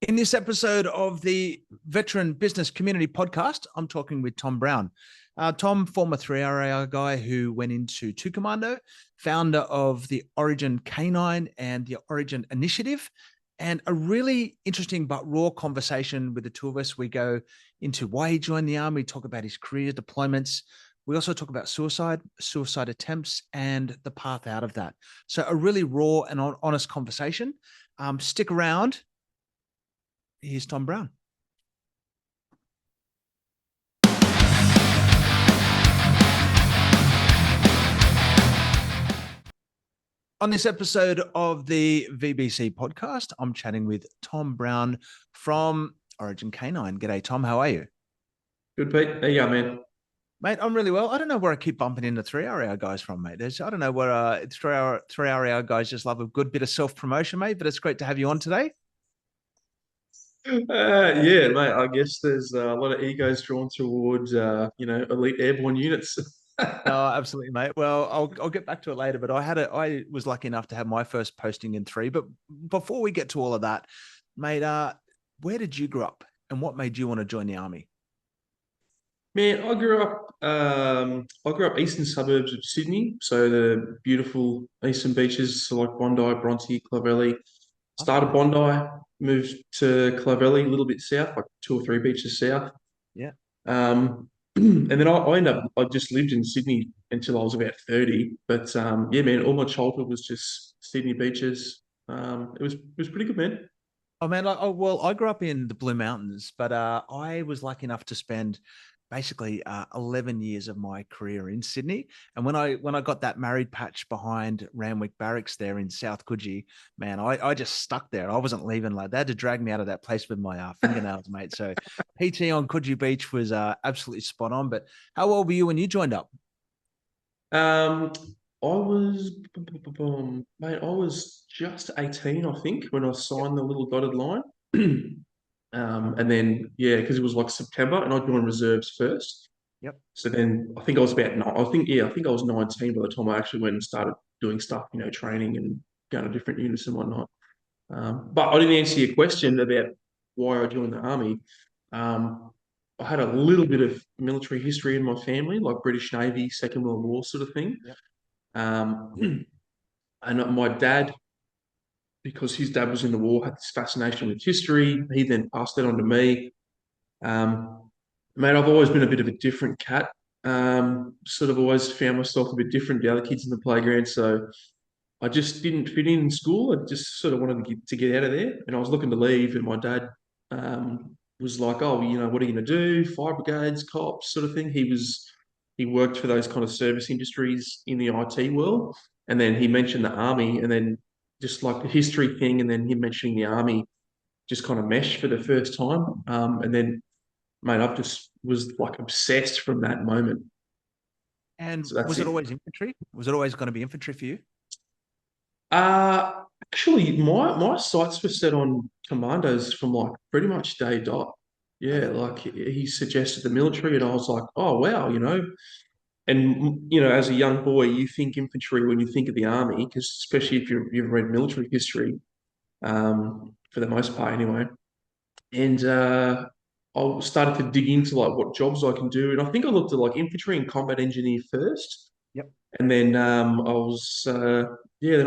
In this episode of the Veteran Business Community Podcast, I'm talking with Tom Brown. Tom, former 3RAR guy who went into two Commando, founder of the Origin K9 and the Origin Initiative, and a really interesting but raw conversation with the two of us. We go into why he joined the Army, talk about his career deployments. We also talk about suicide attempts, and the path out of that. So a really raw and honest conversation. Stick around. Here's Tom Brown. On this episode of the VBC podcast, I'm chatting with Tom Brown from Origin K9. G'day, Tom. How are you? Good, Pete. How you going, man? Mate, I'm really well. I don't know where I keep bumping into 3RAR guys from, mate. I don't know where it's 3RAR guys just love a good bit of self-promotion, mate, but it's great to have you on today. Yeah, mate. I guess there's a lot of egos drawn towards, elite airborne units. No, absolutely, mate. Well, I'll get back to it later, but I was lucky enough to have my first posting in 3. But before we get to all of that, mate, where did you grow up and what made you want to join the Army? Man, I grew up eastern suburbs of Sydney, so the beautiful eastern beaches, so like Bondi, Bronte, Clovelly. Started Okay. Bondi, moved to Clovelly, a little bit south, like two or three beaches south. Yeah. And then I just lived in Sydney until I was about 30. But yeah, man, all my childhood was just Sydney beaches. It was pretty good, man. Oh man, well, I grew up in the Blue Mountains, but I was lucky enough to spend basically 11 years of my career in Sydney. And when I got that married patch behind Randwick Barracks there in South Coogee, man, I just stuck there. I wasn't leaving. Like they had to drag me out of that place with my fingernails, mate. So PT on Coogee Beach was absolutely spot on. But how old were you when you joined up? Um, I was, mate, I was just 18, I think, when I Yep. signed the little dotted line. And then, yeah, because it was like September and I joined reserves first. Yep. So then I think I was about, I think I was 19 by the time I actually went and started doing stuff, training and going to different units and whatnot. But I didn't answer your question about why I joined the army. Um, I had a little bit of military history in my family, like British Navy, Second World War sort of thing. Yep. Um, and my dad, because his dad was in the war, had this fascination with history. He then passed that on to me. Mate, I've always been a bit of a different cat. Sort of always found myself a bit different to the other kids in the playground. So I just didn't fit in school. I just sort of wanted to get out of there, and I was looking to leave. And my dad was like, "Oh, what are you going to do? Fire brigades, cops, sort of thing." He worked for those kind of service industries in the IT world, and then he mentioned the army, and then just like the history thing, and then him mentioning the army just kind of meshed for the first time. And then, mate, I've just was like obsessed from that moment. And So that's was it it. always infantry? Was it always going to be infantry for you? Actually, my sights were set on commandos from like pretty much day dot. Yeah, Okay. like he suggested the military, and I was like, oh wow. And as a young boy, you think infantry when you think of the army, because especially if you've read military history, for the most part anyway. And I started to dig into like what jobs I can do, and I think I looked at like infantry and combat engineer first. Yep. And then then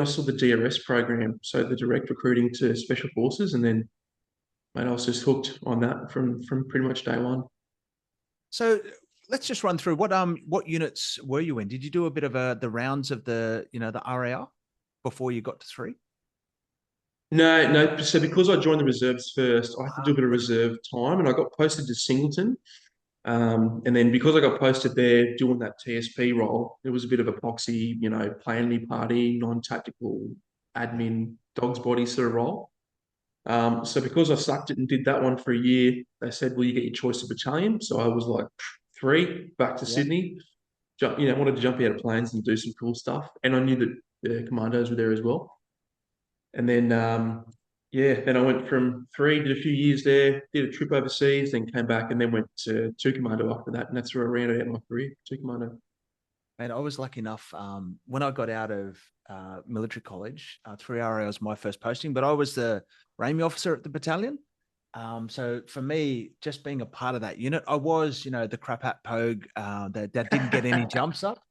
I saw the DRS program, so the direct recruiting to special forces, and then mate, I was just hooked on that from pretty much day one. So let's just run through what units were you in? Did you do a bit of the rounds of the RAR before you got to 3? No, no. So because I joined the reserves first, I had to do a bit of Gotcha. reserve time, and I got posted to Singleton. And then because I got posted there doing that TSP role, it was a bit of a proxy, plan me party, non-tactical admin, dog's body sort of role. So because I sucked it and did that one for a year, they said, "Well, you get your choice of battalion." So I was like, 3 back to Yeah. Sydney. Wanted to jump out of planes and do some cool stuff, and I knew that the commandos were there as well. And then, then I went from 3, did a few years there, did a trip overseas, then came back, and then went to two commando after that, and that's where I rounded out my career, two commando. And I was lucky enough when I got out of military college, 3RA was my first posting, but I was the RAMI officer at the battalion. So for me, just being a part of that unit, I was, the crap hat pogue that didn't get any jumps up,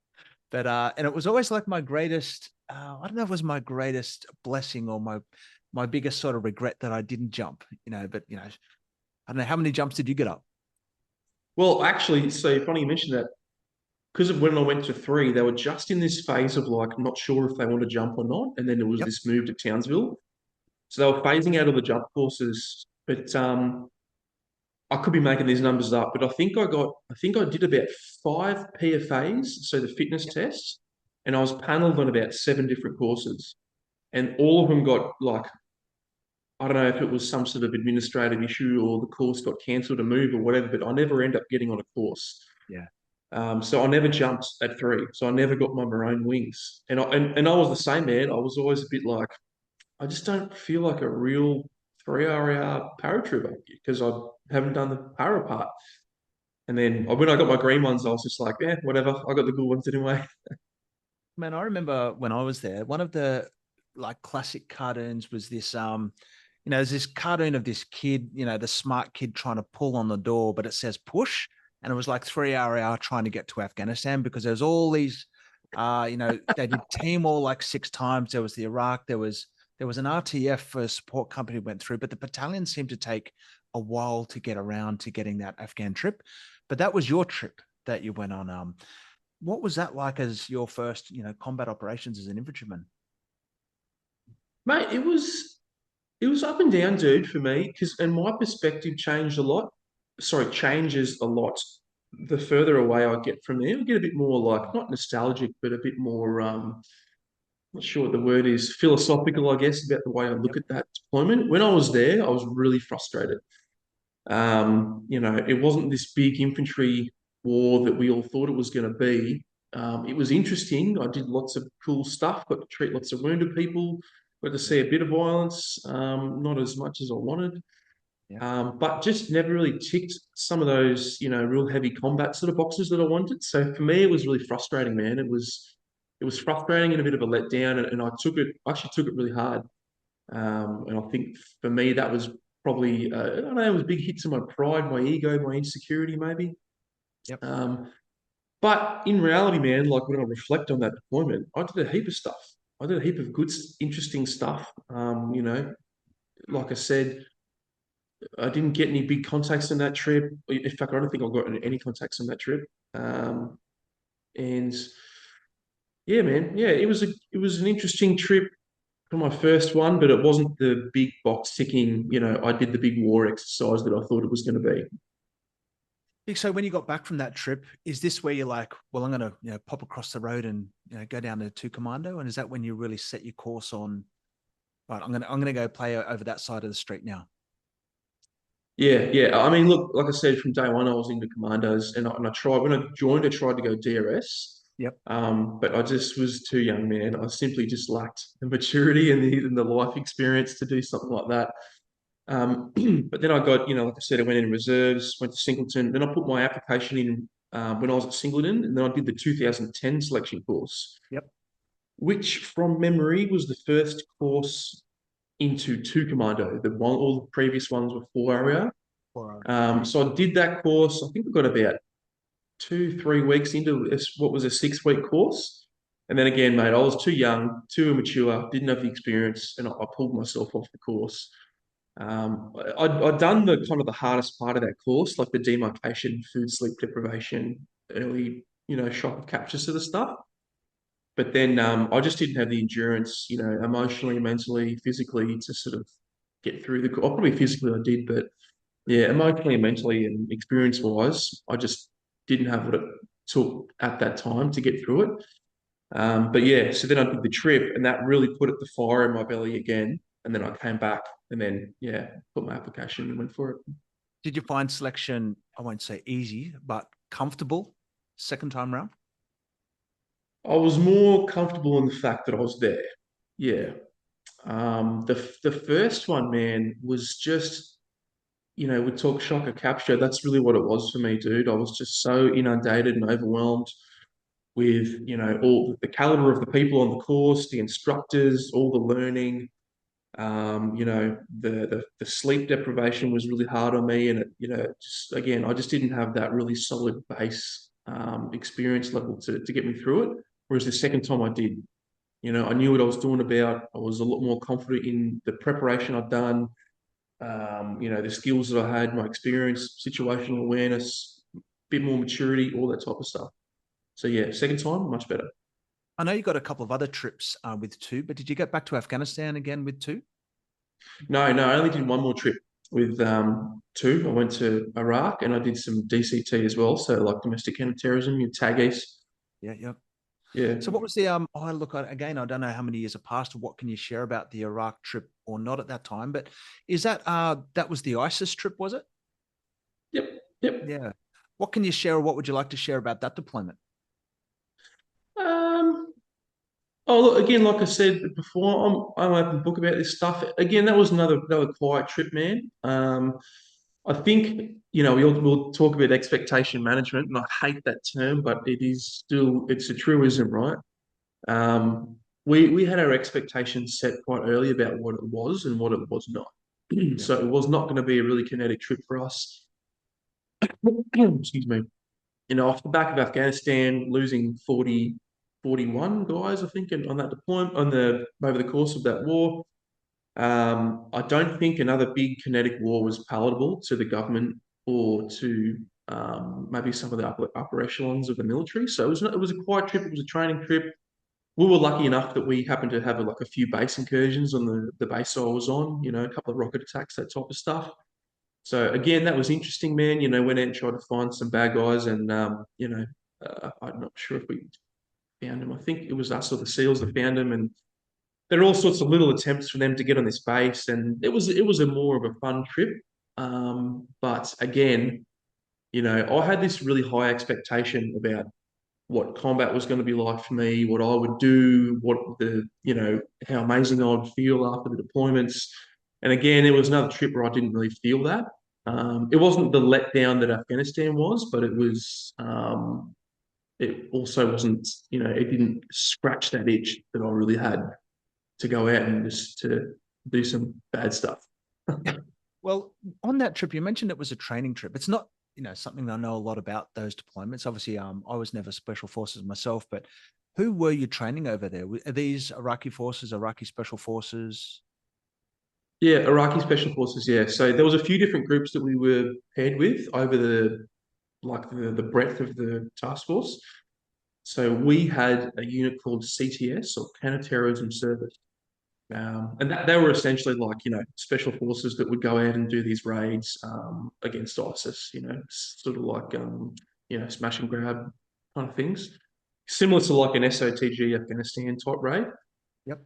but and it was always like my greatest. I don't know if it was my greatest blessing or my biggest sort of regret that I didn't jump. But I don't know how many jumps did you get up? Well, actually, so funny you mentioned that because of when I went to three, they were just in this phase of like not sure if they want to jump or not, and then there was Yep. this move to Townsville, so they were phasing out all the jump courses. But I could be making these numbers up, but I think I did about five PFAs, so the fitness Yep. tests, and I was panelled on about seven different courses, and all of them got like, I don't know if it was some sort of administrative issue or the course got cancelled or moved or whatever, but I never end up getting on a course. Yeah. So I never jumped at three. So I never got my maroon wings. And I was the same, man. I was always a bit like, I just don't feel like a real 3 RAR paratrooper because I haven't done the para part. And then when I got my green ones, I was just like, yeah, whatever. I got the good ones anyway. Man, I remember when I was there, one of the like classic cartoons was this there's this cartoon of this kid, the smart kid trying to pull on the door, but it says push. And it was like 3 RAR trying to get to Afghanistan because there's all these they did team all like 6 times. There was the Iraq, there was an RTF for support company went through, but the battalion seemed to take a while to get around to getting that Afghan trip. But that was your trip that you went on. What was that like as your first, combat operations as an infantryman? Mate, it was up and down, dude, for me, and my perspective changed a lot. Sorry, changes a lot. The further away I get from there, I get a bit more like not nostalgic, but a bit more not sure what the word is, philosophical, I guess, about the way I look Yep. at that deployment. When I was there, I was really frustrated. It wasn't this big infantry war that we all thought it was going to be. It was interesting. I did lots of cool stuff, got to treat lots of wounded people, got to see a bit of violence, not as much as I wanted, Yep. but just never really ticked some of those, real heavy combat sort of boxes that I wanted. So for me, it was really frustrating, man. It was frustrating and a bit of a letdown, and I actually took it really hard. And I think for me, that was probably, I don't know, it was a big hit to my pride, my ego, my insecurity, maybe. Yep. Um, but in reality, man, like when I reflect on that deployment, I did a heap of stuff. I did a heap of good, interesting stuff. Like I said, I didn't get any big contacts on that trip. In fact, I don't think I got any contacts on that trip. Um, and yeah, man, yeah, it was an interesting trip for my first one, but it wasn't the big box ticking. I did the big war exercise that I thought it was going to be. So when you got back from that trip, is this where you're like, well, I'm going to pop across the road and go down to Commando? And is that when you really set your course on, right, I'm gonna go play over that side of the street now? Yeah, yeah. I mean, look, like I said, from day one, I was into commandos, and I tried when I joined. I tried to go DRS, Yep. but I just was too young, man. I simply just lacked the maturity and the life experience to do something like that. But then I got, like I said, I went in reserves, went to Singleton. Then I put my application in when I was at Singleton, and then I did the 2010 selection course, Yep. which from memory was the first course into two commando. All the previous ones were 4 area. Or So I did that course. I think I got about 2, 3 weeks into what was a 6 week course. And then again, mate, I was too young, too immature, didn't have the experience, and I pulled myself off the course. I'd done the kind of the hardest part of that course, like the demarcation, food, sleep deprivation, early, shock of capture sort of stuff. But then I just didn't have the endurance, emotionally, mentally, physically to sort of get through the course. Probably physically I did, but yeah, emotionally and mentally and experience wise, I just didn't have what it took at that time to get through it. But yeah, so then I did the trip, and that really put the fire in my belly again. And then I came back, and then yeah, put my application and went for it. did you find selection, I won't say easy, but comfortable second time round? I was more comfortable in the fact that I was there. Yeah. Yeah. The first one, man, was just, we talk shock or capture. That's really what it was for me, dude. I was just so inundated and overwhelmed with, all the caliber of the people on the course, the instructors, all the learning. The sleep deprivation was really hard on me, and just again, I just didn't have that really solid base experience level to get me through it. Whereas the second time I did, I knew what I was doing about. I was a lot more confident in the preparation I'd done, the skills that I had, my experience, situational awareness, a bit more maturity, all that type of stuff. So yeah, second time, much better. I know you got a couple of other trips with two, but did you get back to Afghanistan again with two? No, I only did one more trip with two. I went to Iraq and I did some DCT as well. So like domestic counterterrorism, your tag east. Yeah, yeah. Yeah. So what was the oh look, again, I don't know how many years have passed. What can you share about the Iraq trip or not at that time? But is that that was the ISIS trip, was it? Yep. Yep. Yeah. What can you share, or what would you like to share about that deployment? Um, oh, look, again, like I said before, I'm open book about this stuff. Again, that was another quiet trip, man. I think, we'll talk about expectation management, and I hate that term, but it's a truism, right? We had our expectations set quite early about what it was and what it was not. Yeah. So it was not going to be a really kinetic trip for us. Excuse me. Off the back of Afghanistan, losing 41 guys, I think, on that deployment over the course of that war. I don't think another big kinetic war was palatable to the government or to maybe some of the upper echelons of the military. So it was a quiet trip. It was a training trip. We were lucky enough that we happened to have a few base incursions on the base I was on. A couple of rocket attacks, that type of stuff. So again, that was interesting, man. Went out and tried to find some bad guys, and I'm not sure if we found them. I think it was us or the SEALs that found them, and there are all sorts of little attempts for them to get on this base, and it was a more of a fun trip. But again, I had this really high expectation about what combat was going to be like for me, what I would do, how amazing I would feel after the deployments. And again, it was another trip where I didn't really feel that. It wasn't the letdown that Afghanistan was, but it also wasn't, it didn't scratch that itch that I really had to go out and just to do some bad stuff. Well, on that trip, you mentioned it was a training trip. It's not, something that I know a lot about those deployments. Obviously, I was never special forces myself, but who were you training over there? Are these Iraqi forces, Iraqi special forces? Yeah, Iraqi Special Forces, yeah. So there was a few different groups that we were paired with over the breadth of the task force. So we had a unit called CTS, or Counterterrorism Service. And they were essentially like, special forces that would go out and do these raids against ISIS, sort of like, smash and grab kind of things. Similar to like an SOTG Afghanistan type raid. Yep.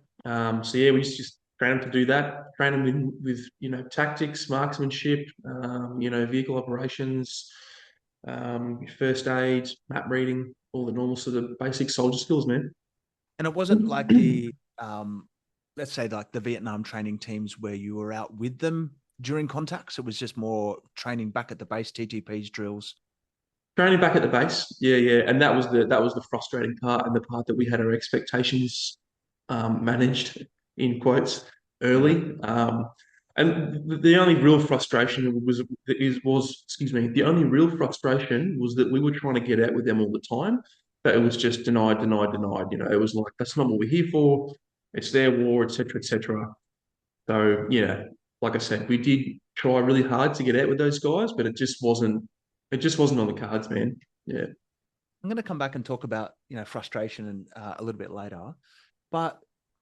So yeah, we just train them to do that, train them with tactics, marksmanship, vehicle operations, first aid, map reading, all the normal sort of basic soldier skills, man. And it wasn't like the, let's say, like the Vietnam training teams where you were out with them during contacts. It was just more training back at the base, TTPs, drills. Training back at the base, yeah, yeah, and that was the frustrating part, and the part that we had our expectations managed in quotes Yeah. early. And the only real frustration was excuse me, the only real frustration was that we were trying to get out with them all the time, but it was just denied, denied, denied. It was like that's not what we're here for. It's their war, etc., etc. So yeah, like I said, we did try really hard to get out with those guys, but it just wasn't. It just wasn't on the cards, man. Yeah. I'm going to come back and talk about, frustration and a little bit later. But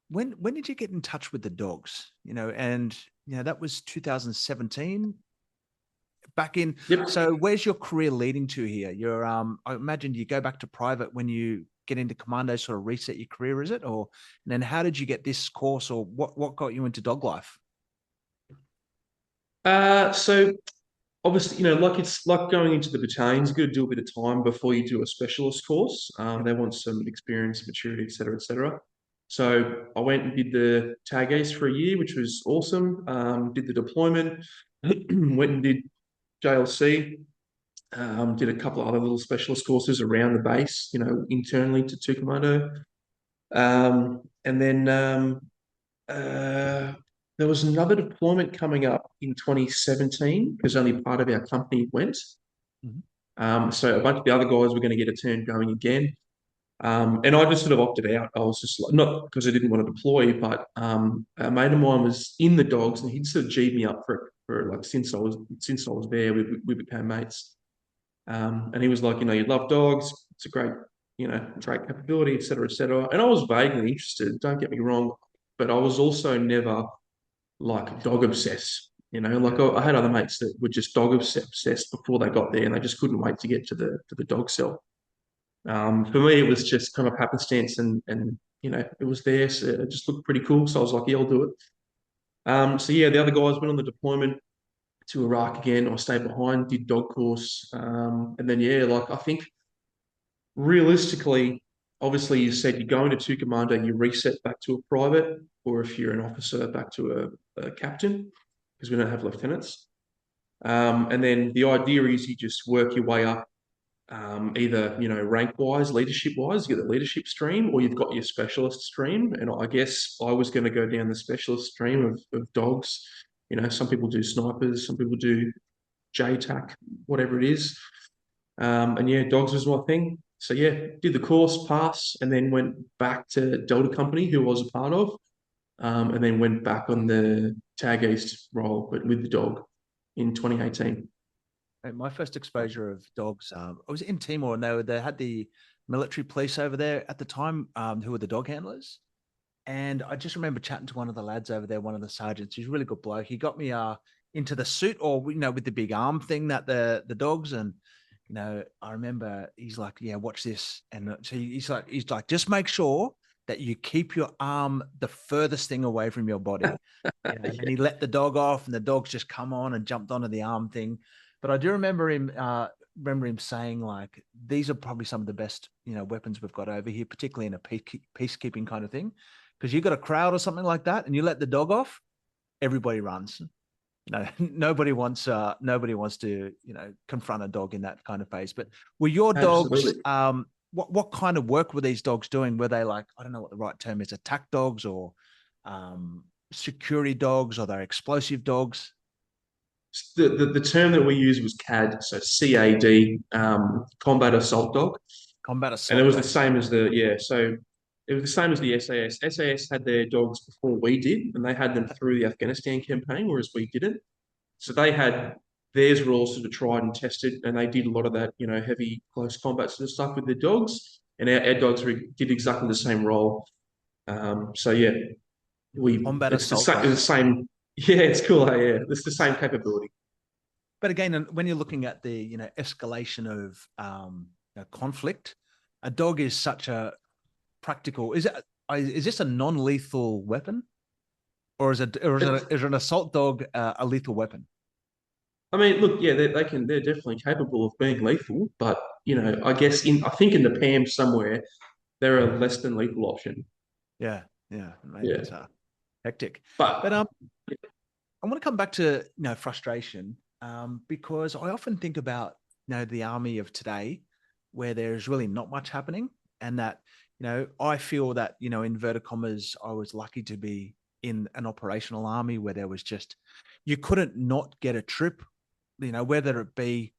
when did you get in touch with the dogs? And that was 2017 back in. Yep. So where's your career leading to here? I imagine you go back to private when you get into commando, sort of reset your career, is it? Or and then how did you get this course, or what got you into dog life? So obviously, like it's like going into the battalions, you've got to do a bit of time before you do a specialist course. Yep. They want some experience, maturity, etc., etc. So I went and did the tag ace for a year, which was awesome. Did the deployment, went and did JLC, did a couple of other little specialist courses around the base, internally to Commando. And then there was another deployment coming up in 2017 because only part of our company went. Mhm. So a bunch of the other guys were going to get a turn going again. And I just sort of opted out. I was just like, not because I didn't want to deploy, but a mate of mine was in the dogs, and he'd sort of G'd me up for like since I was there, we became mates. And he was like, you love dogs. It's a great capability, et cetera, et cetera. And I was vaguely interested. Don't get me wrong, but I was also never like dog obsessed. Like Yeah. I had other mates that were just dog obsessed before they got there, and they just couldn't wait to get to the dog cell. For me, it was just kind of happenstance, and it was there, so it just looked pretty cool. So I was like, yeah, I'll do it. So yeah, the other guys went on the deployment to Iraq again. I stayed behind, did dog course, and then yeah, like I think realistically, obviously, you said you go into two commando, you reset back to a private, or if you're an officer, back to a captain, because we don't have lieutenants. And then the idea is you just work your way up, either rank wise, leadership wise, you get the leadership stream, or you've got your specialist stream. And I guess I was going to go down the specialist stream of dogs. Some people do snipers, some people do JTAC, whatever it is. And yeah, dogs was my thing. So yeah, did the course, pass, and then went back to Delta Company, who I was a part of, and then went back on the Tag East role, but with the dog in 2018. My first exposure of dogs, I was in Timor, and they had the military police over there at the time, who were the dog handlers. And I just remember chatting to one of the lads over there, one of the sergeants. He's a really good bloke. He got me into the suit, or with the big arm thing that the dogs. And I remember he's like, "Yeah, watch this." And so he's like, just make sure that you keep your arm the furthest thing away from your body. And he let the dog off, and the dogs just come on and jumped onto the arm thing. But I do remember him saying, like, these are probably some of the best weapons we've got over here, particularly in a peacekeeping kind of thing, because you got a crowd or something like that, and you let the dog off, everybody runs. Nobody wants to confront a dog in that kind of phase. But were your dogs Absolutely. what kind of work were these dogs doing? Were they, like, I don't know what the right term is, attack dogs, or security dogs, or they're explosive dogs? The term that we used was CAD, so CAD, Combat Assault Dog. Combat And it assault was the dogs. same as so it was the same as the SAS. SAS had their dogs before we did, and they had them through the Afghanistan campaign, whereas we didn't. So they had theirs were all sort of tried and tested, and they did a lot of that, heavy close combat sort of stuff with their dogs. And our dogs did exactly the same role. So yeah, we Combat it's the assault same. It's the dogs. same. Yeah, it's cool. Yeah, it's the same capability. But again, when you're looking at the escalation of conflict, a dog is such a practical. Is this a non-lethal weapon, or is an assault dog a lethal weapon? I mean, look, yeah, they're definitely capable of being lethal, but I guess I think in the PAM somewhere they're a less than lethal option. Yeah, yeah, mate, Yeah, it's hectic. But but I want to come back to frustration, because I often think about the army of today, where there's really not much happening, and that I feel that in inverted commas, I was lucky to be in an operational army where there was just, you couldn't not get a trip, whether it be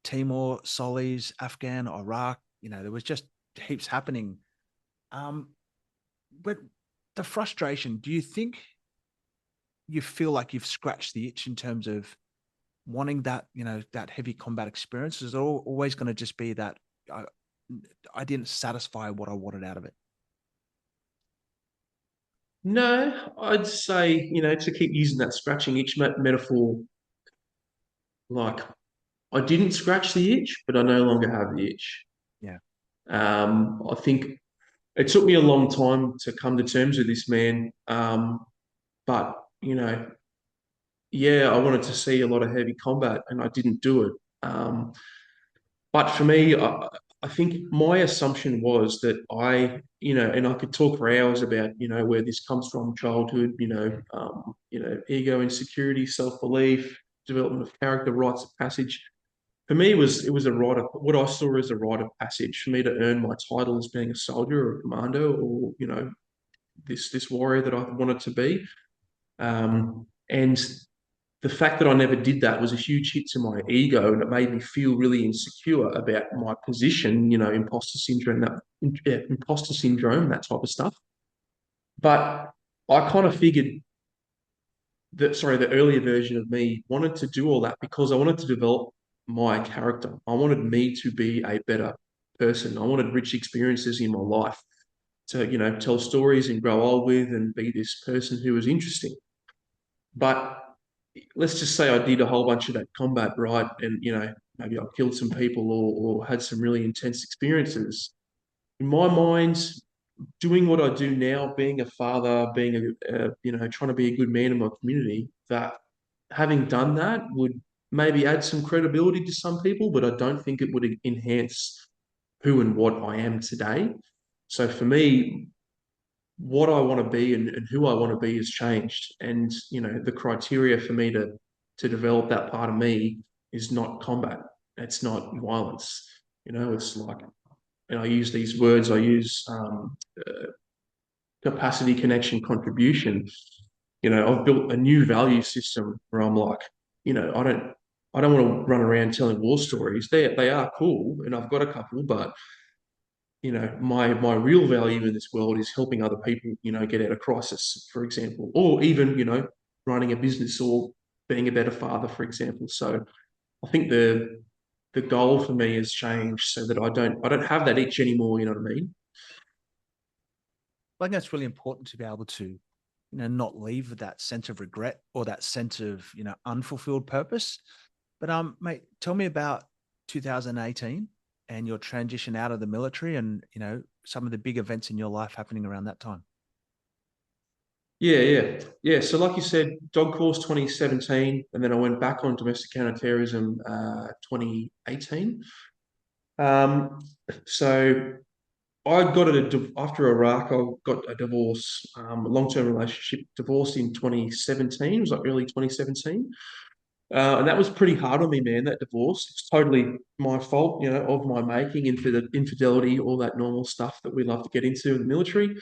Timor, Solis, Afghan, Iraq, there was just heaps happening. Um, but the frustration, do you think you feel like you've scratched the itch in terms of wanting that, that heavy combat experience? Is it always going to just be that I, I didn't satisfy what I wanted out of it? no, I'd say to keep using that scratching itch metaphor, like I didn't scratch the itch, but I no longer have the itch. Yeah. I think it took me a long time to come to terms with this, man. But yeah, I wanted to see a lot of heavy combat, and I didn't do it. But for me, I think my assumption was that and I could talk for hours about, where this comes from, childhood, ego, insecurity, self-belief, development of character, rites of passage. For me, it was a rite of what I saw as a rite of passage for me to earn my title as being a soldier or a commando, or this warrior that I wanted to be. And the fact that I never did that was a huge hit to my ego, and it made me feel really insecure about my position, imposter syndrome, that type of stuff. But I kind of figured that, sorry, the earlier version of me wanted to do all that because I wanted to develop my character. I wanted me to be a better person. I wanted rich experiences in my life to, tell stories and grow old with and be this person who was interesting. But let's just say I did a whole bunch of that combat, right? And, maybe I killed some people or had some really intense experiences. In my mind, doing what I do now, being a father, trying to be a good man in my community, that having done that would maybe add some credibility to some people, but I don't think it would enhance who and what I am today. So for me, what I want to be and who I want to be has changed. And, the criteria for me to develop that part of me is not combat. It's not violence. It's like, and I use these words, I use capacity, connection, contribution. I've built a new value system where I'm like, I don't want to run around telling war stories. They are cool, and I've got a couple, but my real value in this world is helping other people, get out of crisis, for example, or even, running a business or being a better father, for example. So I think the goal for me has changed so that I don't have that itch anymore. You know what I mean? I think that's really important to be able to, not leave with that sense of regret or that sense of, unfulfilled purpose. But mate, tell me about 2018 and your transition out of the military and, some of the big events in your life happening around that time. Yeah, yeah, yeah. So, like you said, dog course 2017, and then I went back on domestic counterterrorism 2018. Um, so I got after Iraq. I got a divorce, a long-term relationship, divorced in 2017. It was like early 2017, and that was pretty hard on me, man. That divorce. It's totally my fault, of my making, infidelity, all that normal stuff that we love to get into in the military.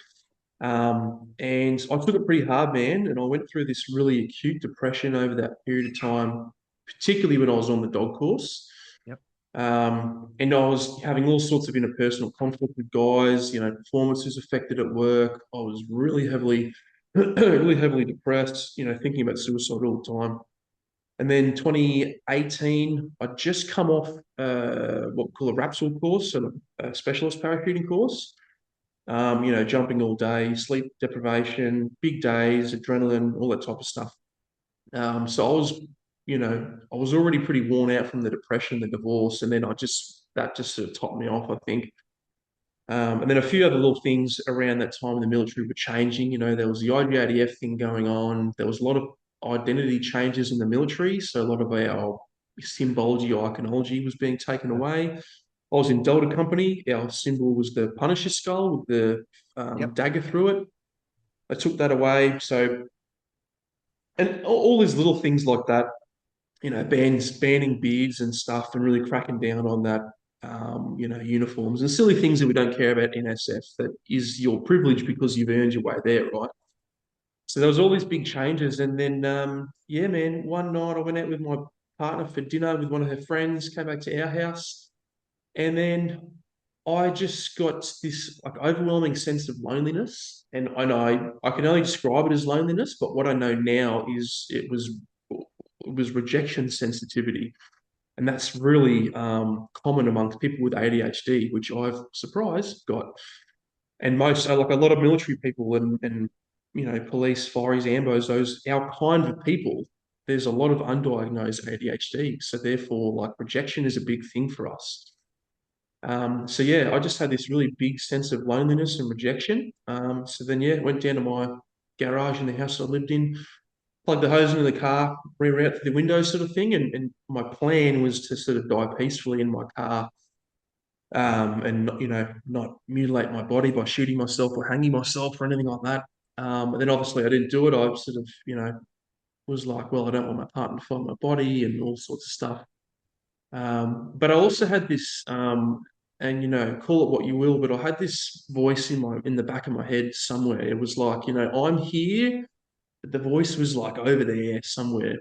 And I took it pretty hard, man. And I went through this really acute depression over that period of time, particularly when I was on the dog course. Yep. And I was having all sorts of interpersonal conflict with guys. Performance was affected at work. I was really heavily, really heavily depressed. Thinking about suicide all the time. And then 2018, I'd just come off what we call a RAPSL course, so a specialist parachuting course. Jumping all day, sleep deprivation, big days, adrenaline, all that type of stuff. So I was already pretty worn out from the depression, the divorce, and then that just sort of topped me off, I think. And then a few other little things around that time in the military were changing. There was the IGADF thing going on. There was a lot of identity changes in the military. So a lot of our symbology, iconology was being taken away. I was in Delta Company. Our symbol was the Punisher skull with the Yep. dagger through it. I took that away. So, and all these little things like that, banning beards and stuff and really cracking down on that, uniforms and silly things that we don't care about in SF that is your privilege because you've earned your way there, right? So there was all these big changes. And then, yeah, man, one night I went out with my partner for dinner with one of her friends, came back to our house. And then I just got this like overwhelming sense of loneliness. And I know I can only describe it as loneliness, but what I know now is it was rejection sensitivity. And that's really common amongst people with ADHD, which I've surprised got. And most, like a lot of military people and police, fireys, ambos, those our kind of people, there's a lot of undiagnosed ADHD. So therefore, like rejection is a big thing for us. So yeah, I just had this really big sense of loneliness and rejection. So then yeah, went down to my garage in the house I lived in, plugged the hose into the car, reroute through the window sort of thing. And my plan was to sort of die peacefully in my car, and not mutilate my body by shooting myself or hanging myself or anything like that. And then obviously I didn't do it. I sort of, was like, well, I don't want my partner to find my body and all sorts of stuff. But I also had this, and call it what you will, but I had this voice in the back of my head somewhere. It was like, I'm here. the voice was like over there somewhere.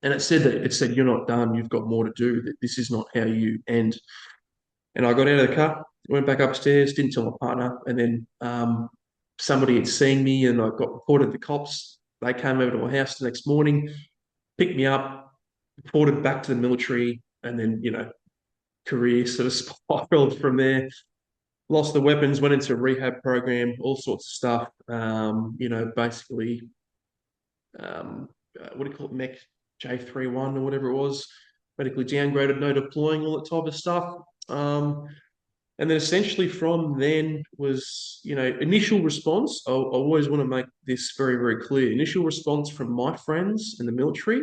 And it said, you're not done. You've got more to do. That this is not how you end. And I got out of the car, went back upstairs, didn't tell my partner. And then somebody had seen me and I got reported to the cops. They came over to my house the next morning, picked me up, reported back to the military. And then, career sort of spiraled from there. Lost the weapons, went into a rehab program, all sorts of stuff. Basically, what do you call it, Mech J31 or whatever it was, medically downgraded, no deploying, all that type of stuff. And then essentially from then was, initial response. I always want to make this very, very clear. Initial response from my friends in the military,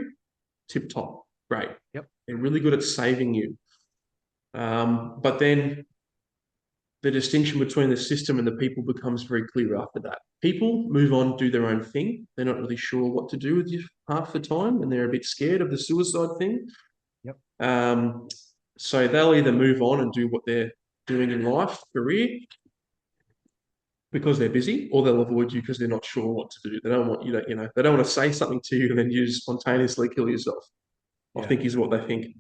tip top, great. Yep. They're really good at saving you. But then the distinction between the system and the people becomes very clear after that. People move on, do their own thing. They're not really sure what to do with you half the time, and they're a bit scared of the suicide thing. Yep. So they'll either move on and do what they're doing in life, career, because they're busy, or they'll avoid you because they're not sure what to do. They don't want you to, they don't want to say something to you and then you just spontaneously kill yourself. I think is what they think.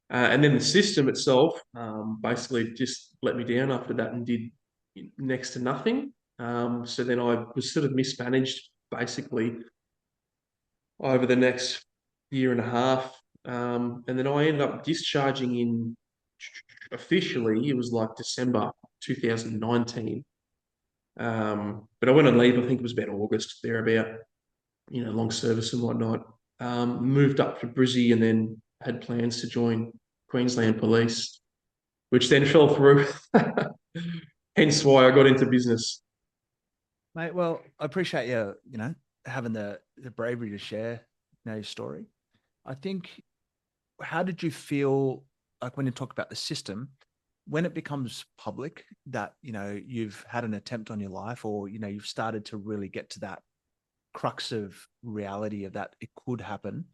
And then the system itself basically just let me down after that and did next to nothing. So then I was sort of mismanaged basically over the next year and a half. And then I ended up discharging in, officially, it was like December 2019. But I went on leave, I think it was about August, thereabout, long service and whatnot. Moved up to Brizzy and then had plans to join Queensland Police, which then fell through. Hence why I got into business. Mate, well, I appreciate you, having the bravery to share, your story. I think, how did you feel like when you talk about the system, when it becomes public that, you've had an attempt on your life, or, you've started to really get to that crux of reality of that it could happen,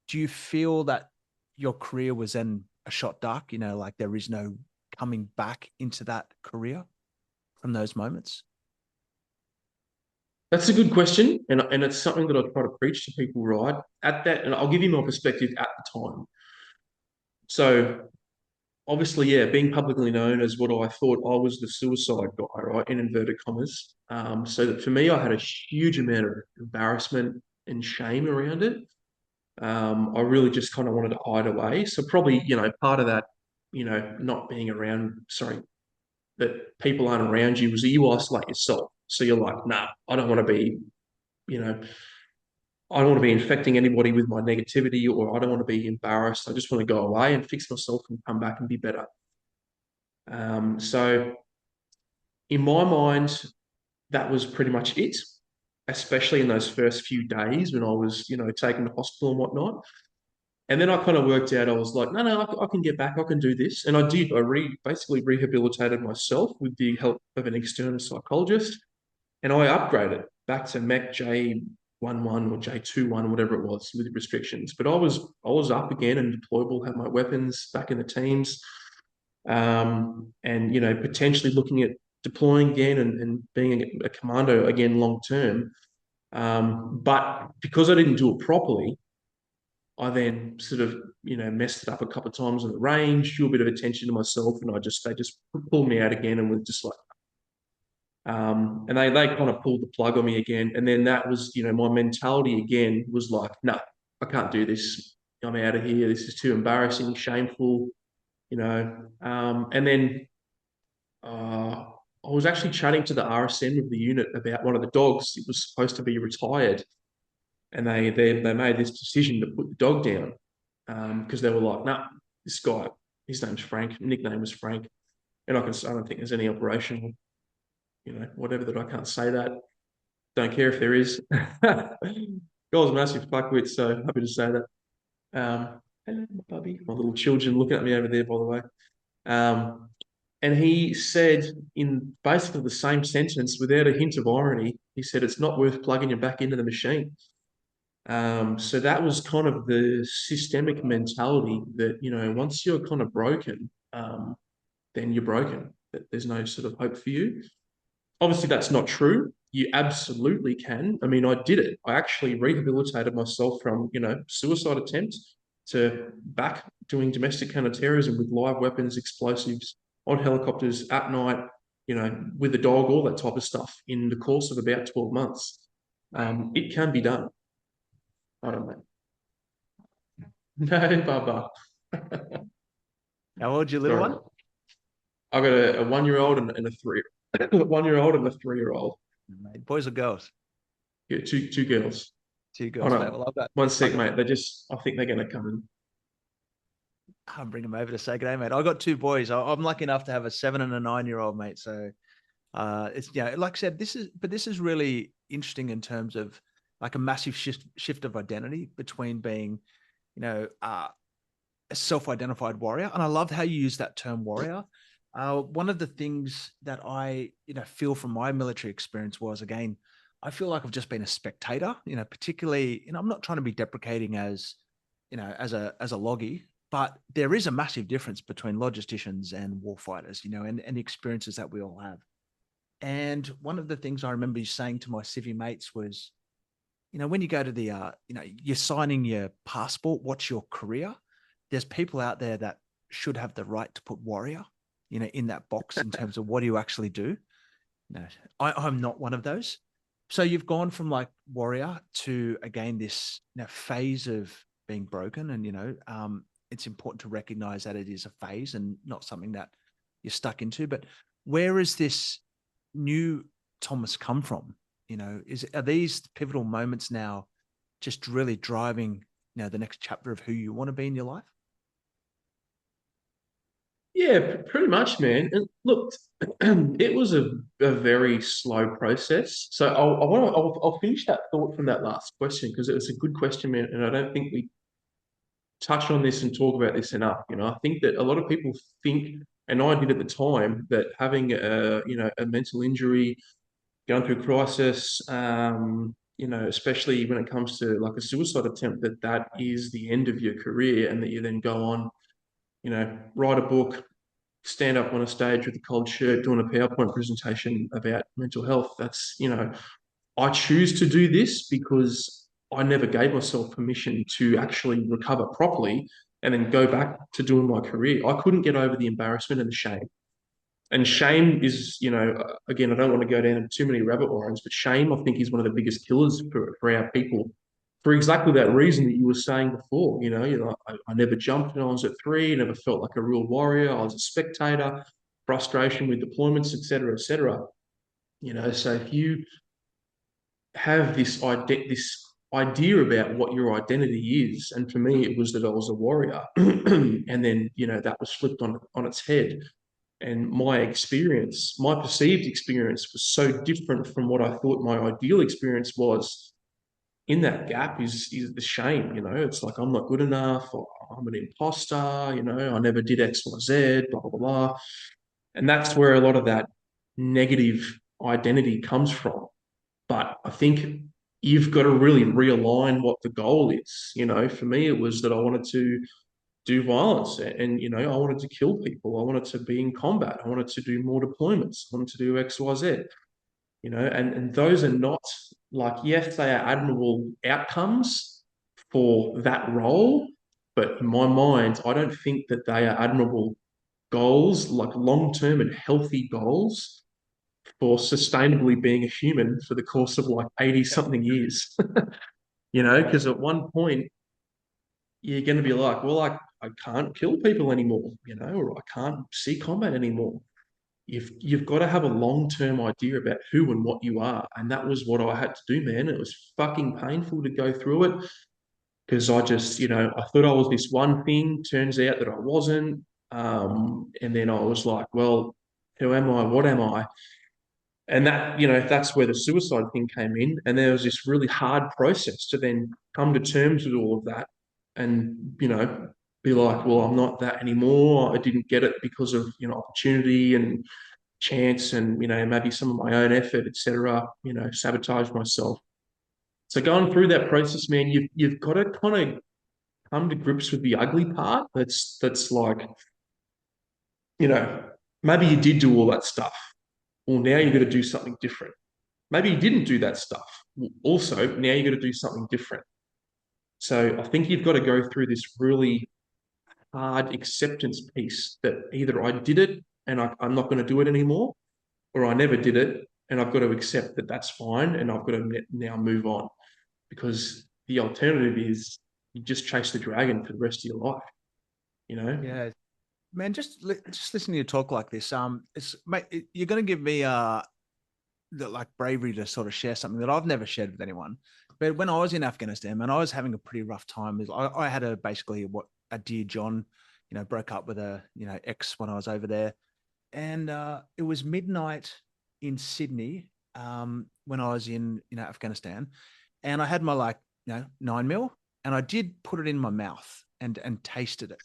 do you feel that your career was then a shot dark, like there is no coming back into that career from those moments? That's a good question, and it's something that I try to preach to people, right? At that, and I'll give you my perspective at the time. So obviously, yeah, being publicly known as what I thought I was the suicide guy, right, in inverted commas. So that for me, I had a huge amount of embarrassment and shame around it. I really just kind of wanted to hide away. So probably, part of that, not being around, sorry, that people aren't around you was that you isolate yourself. So you're like, nah, I don't want to be, I don't want to be infecting anybody with my negativity, or I don't want to be embarrassed. I just want to go away and fix myself and come back and be better. So in my mind, that was pretty much it, especially in those first few days when I was, taken to hospital and whatnot. And then I kind of worked out, I was like, no, I can get back. I can do this. And I did. Basically rehabilitated myself with the help of an external psychologist. And I upgraded back to Mech J11 or J21, whatever it was, with restrictions. But I was up again and deployable, had my weapons back in the teams. And, potentially looking at deploying again and being a commando again long term. But because I didn't do it properly, I then sort of, messed it up a couple of times on the range, drew a bit of attention to myself, and they just pulled me out again and were just like, and they kind of pulled the plug on me again. And then that was, my mentality again was like, no, I can't do this. I'm out of here. This is too embarrassing, shameful, and then I was actually chatting to the RSM of the unit about one of the dogs. It was supposed to be retired, and they made this decision to put the dog down because they were like, nah, this guy, his name's Frank, nickname was Frank, and I don't think there's any operational, whatever that I can't say that. Don't care if there is. Guy's massive fuckwit, so happy to say that. Hello, my puppy, my little children looking at me over there, by the way. And he said in basically the same sentence, without a hint of irony, he said, it's not worth plugging you back into the machine. So that was kind of the systemic mentality that, once you're kind of broken, then you're broken. That there's no sort of hope for you. Obviously, that's not true. You absolutely can. I mean, I did it. I actually rehabilitated myself from, suicide attempts to back doing domestic counterterrorism with live weapons, explosives, on helicopters at night, with a dog, all that type of stuff in the course of about 12 months. It can be done. I don't know. No, Baba. How old's your little Sorry. one? I got a 1-year-old and a 1-year-old and a 3-year-old. Mate, boys or girls? Yeah, two girls. Two Oh girls, mate. no, Well, I've got, one I sec, got, mate. I think they're gonna come in. I'll bring them over to say good day, mate. I got two boys. I'm lucky enough to have a 7 and a 9-year-old, mate. So it's like I said, this is really interesting in terms of like a massive shift of identity between being, a self-identified warrior. And I loved how you use that term warrior. One of the things that I, feel from my military experience was, again, I feel like I've just been a spectator, particularly, I'm not trying to be deprecating as, as a loggy, but there is a massive difference between logisticians and warfighters, and the experiences that we all have. And one of the things I remember you saying to my civvy mates was, when you go to the, you're signing your passport, what's your career? There's people out there that should have the right to put warrior, in that box in terms of what do you actually do? No, I'm not one of those. So you've gone from like warrior to, again, this phase of being broken. And, it's important to recognize that it is a phase and not something that you're stuck into. But where is this new Thomas come from? Are these pivotal moments now just really driving, the next chapter of who you want to be in your life? Yeah, pretty much, man. And look, it was a very slow process. So I'll finish that thought from that last question because it was a good question, man. And I don't think we touch on this and talk about this enough. I think that a lot of people think, and I did at the time, that having a mental injury, going through crisis, especially when it comes to like a suicide attempt, that is the end of your career, and that you then go on, write a book, stand up on a stage with a cold shirt, doing a PowerPoint presentation about mental health. That's, I choose to do this because I never gave myself permission to actually recover properly and then go back to doing my career. I couldn't get over the embarrassment and the shame. And shame is, again, I don't want to go down too many rabbit warrens, but shame, I think, is one of the biggest killers for our people for exactly that reason that you were saying before. I never jumped when I was at 3, never felt like a real warrior. I was a spectator, frustration with deployments, et cetera, et cetera. So if you have this idea about what your identity is, and for me, it was that I was a warrior, and then that was flipped on its head. And my perceived experience was so different from what I thought my ideal experience was. In that gap is the shame, it's like I'm not good enough, or I'm an imposter, I never did X, Y, Z, blah, blah, blah. And that's where a lot of that negative identity comes from. But I think you've got to really realign what the goal is. For me, it was that I wanted to do violence and, I wanted to kill people. I wanted to be in combat. I wanted to do more deployments. I wanted to do X, Y, Z, and those are not like, yes, they are admirable outcomes for that role. But in my mind, I don't think that they are admirable goals, like long-term and healthy goals for sustainably being a human for the course of like 80 something years. Because at one point you're going to be like, well, I can't kill people anymore, or I can't see combat anymore. You've got to have a long-term idea about who and what you are. And that was what I had to do, man. It was fucking painful to go through it because I just, I thought I was this one thing. Turns out that I wasn't. And then I was like, well, who am I? What am I? And that, that's where the suicide thing came in. And there was this really hard process to then come to terms with all of that and, be like, well, I'm not that anymore. I didn't get it because of, opportunity and chance and, maybe some of my own effort, etc., sabotage myself. So going through that process, man, you've got to kind of come to grips with the ugly part. That's like, you know, maybe you did do all that stuff. Well, now you've got to do something different. maybe you didn't do that stuff. Also, now you got to do something different. So I think you've got to go through this really hard acceptance piece that either I did it and I'm not going to do it anymore, or I never did it and I've got to accept that that's fine and I've got to now move on, because the alternative is you just chase the dragon for the rest of your life, you know? Yeah, man. Just listening to you talk like this, it's mate, you're going to give me the like bravery to sort of share something that I've never shared with anyone. But when I was in Afghanistan, man, I was having a pretty rough time. I had basically what a dear John, broke up with a ex when I was over there, and it was midnight in Sydney when I was in Afghanistan, and I had my 9 mil, and I did put it in my mouth and tasted it.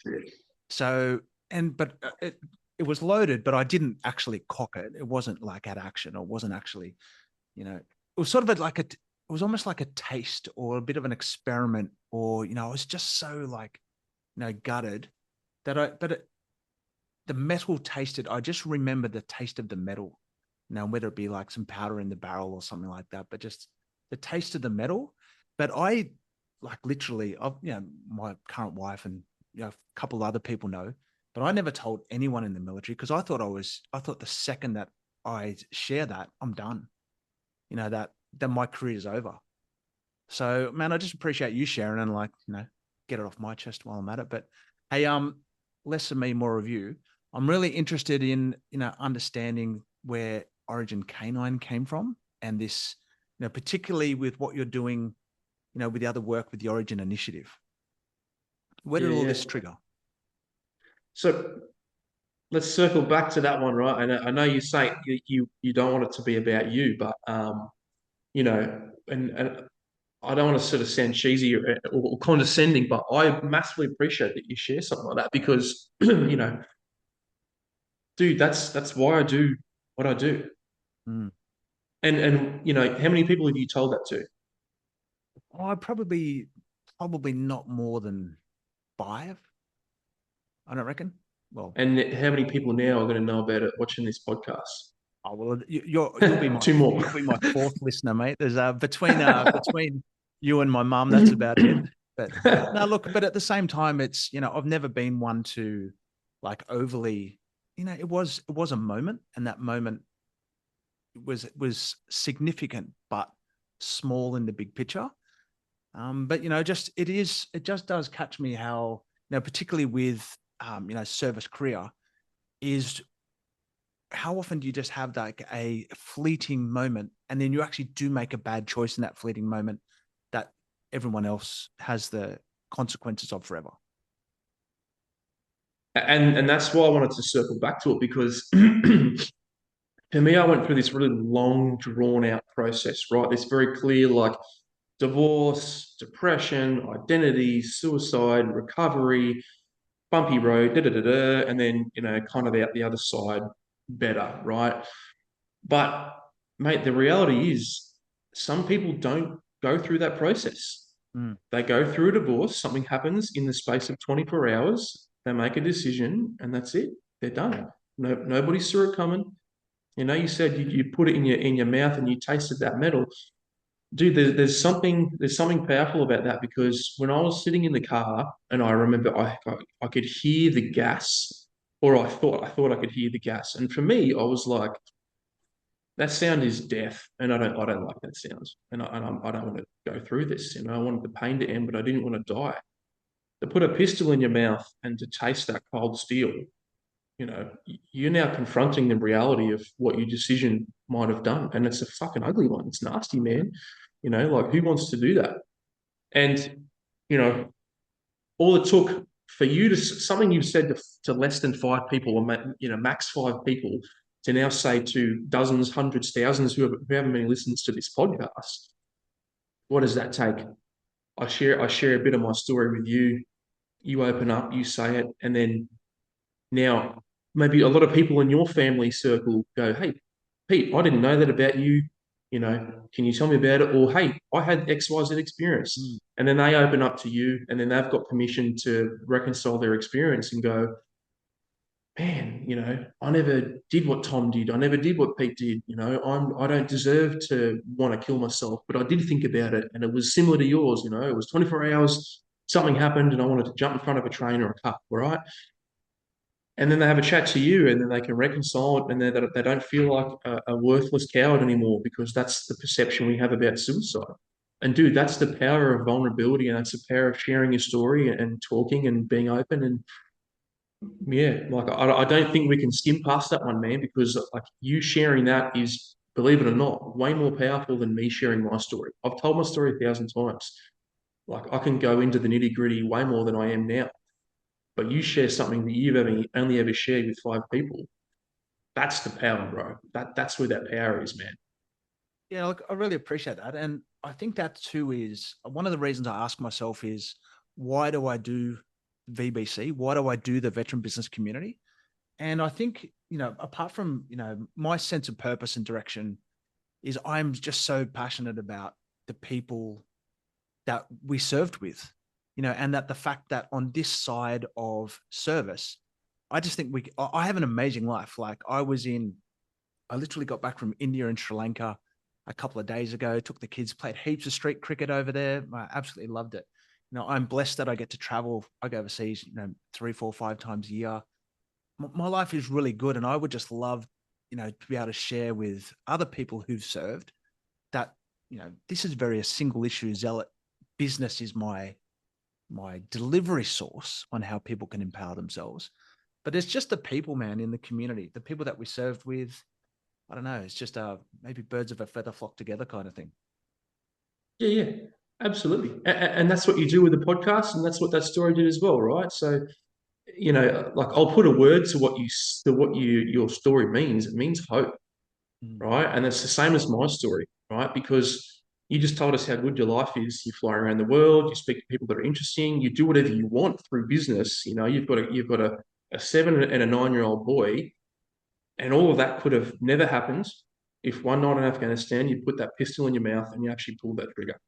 So but it was loaded, but I didn't actually cock it. It wasn't like at action. It wasn't actually, it was sort of it was almost like a taste or a bit of an experiment, or I was just so gutted that the metal tasted. I just remember the taste of the metal. Whether it be like some powder in the barrel or something like that, but just the taste of the metal. But I literally, my current wife and a couple of other people know, but I never told anyone in the military because I thought the second that I share that, I'm done. That my career is over. So, man, I just appreciate you sharing and get it off my chest while I'm at it. But hey, less of me, more of you. I'm really interested in understanding where Origin Canine came from, and this, particularly with what you're doing, with the other work with the Origin Initiative. Where did all this trigger? So let's circle back to that one, right? And I know you say you don't want it to be about you, but and I don't want to sort of sound cheesy or condescending, but I massively appreciate that you share something like that because dude, that's why I do what I do. Mm. And how many people have you told that to? Oh, probably not more than 5. I don't reckon. Well, And how many people now are going to know about it watching this podcast? oh well, you'll be my Two more. 4th listener, mate. There's between you and my mum, that's about it. But no, look, but at the same time, it's I've never been one to overly, it was a moment, and that moment was significant but small in the big picture. But it just does catch me how particularly with service career, is how often do you just have a fleeting moment, and then you actually do make a bad choice in that fleeting moment that everyone else has the consequences of forever. And that's why I wanted to circle back to it because for me, I went through this really long, drawn out process, right? This very clear, divorce, depression, identity, suicide, recovery, bumpy road, da da da da, and then, kind of out the other side, better, right? But, mate, the reality is some people don't go through that process. Mm. They go through a divorce, something happens in the space of 24 hours, they make a decision, and that's it. They're done. Yeah. No, nobody saw it coming. You said you put it in your mouth and you tasted that metal. Dude, there's something powerful about that because when I was sitting in the car and I remember I could hear the gas, or I thought I could hear the gas, and for me I was like, that sound is death, and I don't like that sound, and I don't want to go through this. I wanted the pain to end, but I didn't want to die. To put a pistol in your mouth and to taste that cold steel, you're now confronting the reality of what your decision might have done. And it's a fucking ugly one. It's nasty, man. Who wants to do that? And, you know, all it took for you to, something you've said to less than 5 people, or, max 5 people, to now say to dozens, hundreds, thousands who haven't been listening to this podcast, what does that take? I share a bit of my story with you. You open up, you say it, and then now, maybe a lot of people in your family circle go, "Hey, Pete, I didn't know that about you. Can you tell me about it?" Or, "Hey, I had XYZ Mm. experience." And then they open up to you, and then they've got permission to reconcile their experience and go, man, I never did what Tom did. I never did what Pete did. I don't deserve to want to kill myself, but I did think about it, and it was similar to yours. It was 24 hours. Something happened, and I wanted to jump in front of a train or a car. All right. And then they have a chat to you, and then they can reconcile it, and they don't feel like a worthless coward anymore, because that's the perception we have about suicide. And dude, that's the power of vulnerability, and that's the power of sharing your story and talking and being open. And yeah, like I don't think we can skim past that one, man, because like you sharing that is, believe it or not, way more powerful than me sharing my story. I've told my story 1,000 times. Like I can go into the nitty gritty way more than I am now. But you share something that you've only ever shared with 5 people. That's the power, bro. That's where that power is, man. Yeah, look, I really appreciate that. And I think that too is one of the reasons I ask myself is, why do I do VBC? Why do I do the veteran business community? And I think, apart from, my sense of purpose and direction is I'm just so passionate about the people that we served with, and that the fact that on this side of service, I just think I have an amazing life. Like I literally got back from India and Sri Lanka a couple of days ago, took the kids, played heaps of street cricket over there. I absolutely loved it. I'm blessed that I get to travel. I go overseas, 3, 4, 5 times a year. My life is really good. And I would just love, to be able to share with other people who've served that, this is very a single issue zealot. Business is my delivery source on how people can empower themselves. But it's just the people, man, in the community, the people that we served with. I don't know. It's just maybe birds of a feather flock together kind of thing. Yeah, yeah, absolutely. And that's what you do with the podcast, and that's what that story did as well, right? So, like I'll put a word to your story means. It means hope, Mm. right? And it's the same as my story, right? Because you just told us how good your life is. You fly around the world, you speak to people that are interesting, you do whatever you want through business. You've got a 7 and a 9-year-old boy, and all of that could have never happened if one night in Afghanistan you put that pistol in your mouth and you actually pulled that trigger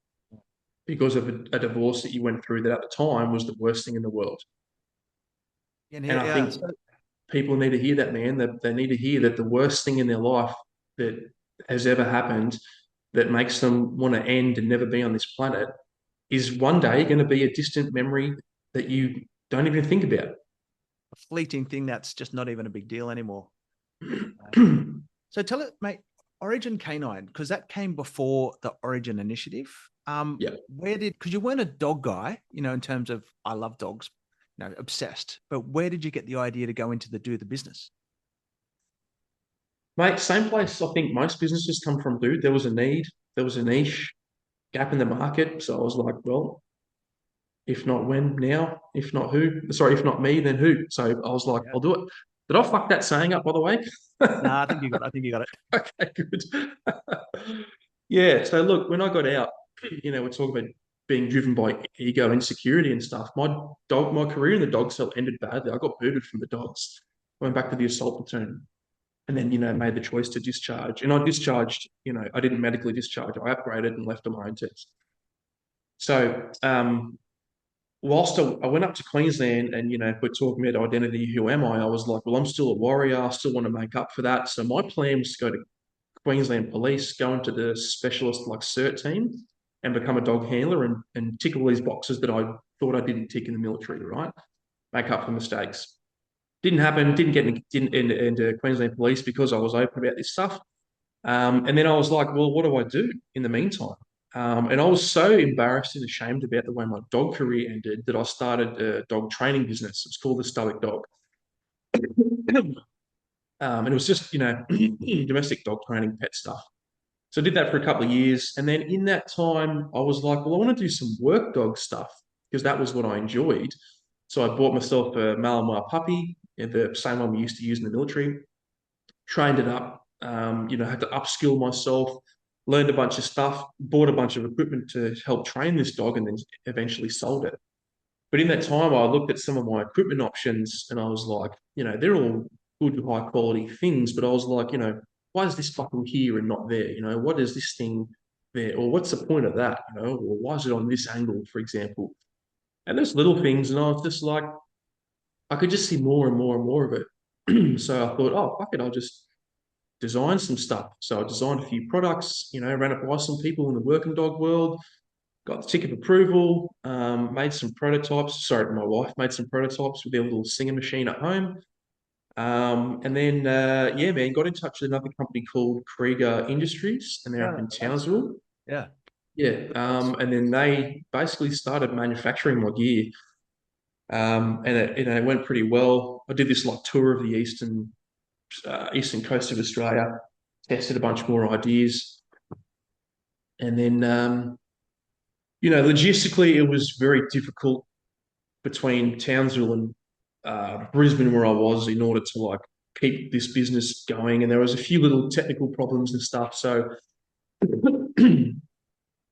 because of a divorce that you went through that at the time was the worst thing in the world. And And I yeah, think people need to hear that, man. That they need to hear that the worst thing in their life that has ever happened that makes them want to end and never be on this planet is one day going to be a distant memory that you don't even think about. a fleeting thing that's just not even a big deal anymore. Yeah. So tell it, mate, Origin Canine, because that came before the Origin Initiative. Because you weren't a dog guy, in terms of I love dogs, obsessed, but where did you get the idea to go into do the business? Mate, same place I think most businesses come from, dude. There was a need, there was a niche gap in the market. So I was like, well, if not when, now. If not who? Sorry, if not me, then who? So I was like, Yeah. I'll do it. Did I fuck that saying up, by the way? No, I think you got it. Okay, good. Yeah. So look, when I got out, we're talking about being driven by ego, insecurity, and stuff. My career in the dog cell ended badly. I got booted from the dogs. Went back to the assault platoon, and then made the choice to discharge. And I discharged. I didn't medically discharge. I upgraded and left on my own terms. So whilst I went up to Queensland and, if we're talking about identity, who am I? I was like, well, I'm still a warrior. I still want to make up for that. So my plan was to go to Queensland Police, go into the specialist like CERT team and become a dog handler and tick all these boxes that I thought I didn't tick in the military, right? Make up for mistakes. Didn't happen, didn't get into Queensland Police because I was open about this stuff. And then I was like, well, what do I do in the meantime? And I was so embarrassed and ashamed about the way my dog career ended that I started a dog training business. It's called the Stoic Dog. And it was just, domestic dog training, pet stuff. So I did that for a couple of years. And then in that time, I was like, well, I want to do some work dog stuff because that was what I enjoyed. So I bought myself a Malinois puppy, the same one we used to use in the military, trained it up, had to upskill myself, learned a bunch of stuff, bought a bunch of equipment to help train this dog, and then eventually sold it. But in that time, I looked at some of my equipment options and I was like, they're all good, high quality things. But I was like, why is this fucking here and not there? What is this thing there? Or what's the point of that? Or why is it on this angle, for example? And there's little things. And I was just like, I could just see more and more and more of it. So I thought, oh, fuck it, I'll just design some stuff. So I designed a few products, ran it by some people in the working dog world, got the tick of approval, made some prototypes. Sorry, my wife made some prototypes with their little singer machine at home. And then, yeah, man, got in touch with another company called Krieger Industries, and they're Yeah, up in that's, Townsville. yeah. Yeah, and then they basically started manufacturing my gear, and it went pretty well. I did this like tour of the eastern coast of Australia, tested a bunch more ideas, and then logistically it was very difficult between Townsville and Brisbane where I was in order to like keep this business going, and there was a few little technical problems and stuff. So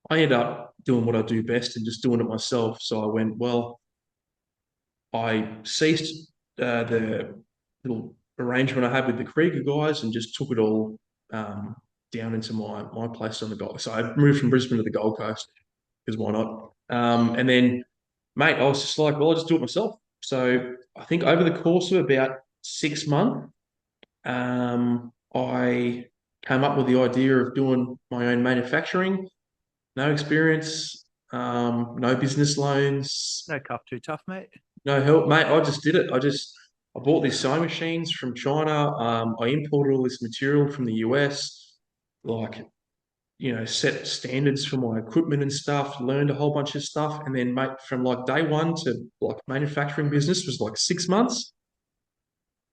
I ended up doing what I do best and just doing it myself. So I went, well, I ceased the little arrangement I had with the Krieger guys and just took it all down into my place on the Gold. So I moved from Brisbane to the Gold Coast because why not? And then, mate, I was just like, well, I'll just do it myself. So I think over the course of about 6 months, I came up with the idea of doing my own manufacturing. No experience, no business loans, No cup too tough, mate. no help, mate. I just did it. I bought these sewing machines from China. I imported all this material from the US, like, set standards for my equipment and stuff, learned a whole bunch of stuff. And then, mate, from like day one to like manufacturing business was like 6 months.